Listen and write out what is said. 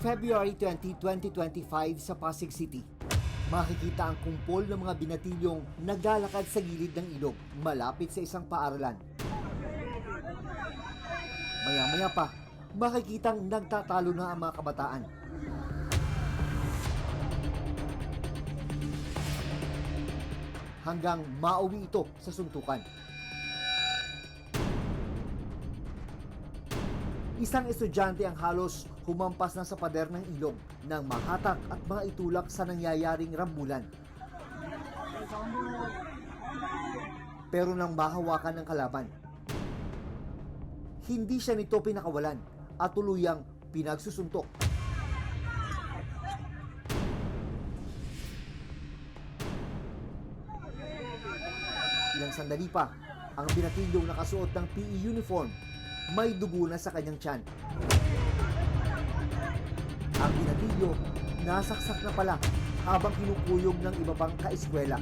February 20, 2025 sa Pasig City. Makikita ang kumpol ng mga binatilyong naglalakad sa gilid ng ilog malapit sa isang paaralan. Maya-maya pa, makikitang nagtatalo na ang mga kabataan. Hanggang mauwi ito sa suntukan. Isang estudyante ang halos humampas na sa pader ng ilog nang mahatak at maitulak sa nangyayaring rambulan. Pero nang mahawakan ng kalaban, hindi siya nito pinakawalan at tuluyang pinagsusuntok. Ilang sandali pa, ang binatilyong nakasuot ng PE uniform may dugo na sa kanyang tiyan. Ang binatilyo nasaksak na pala habang kinukuyog ng iba pang kaeskwela.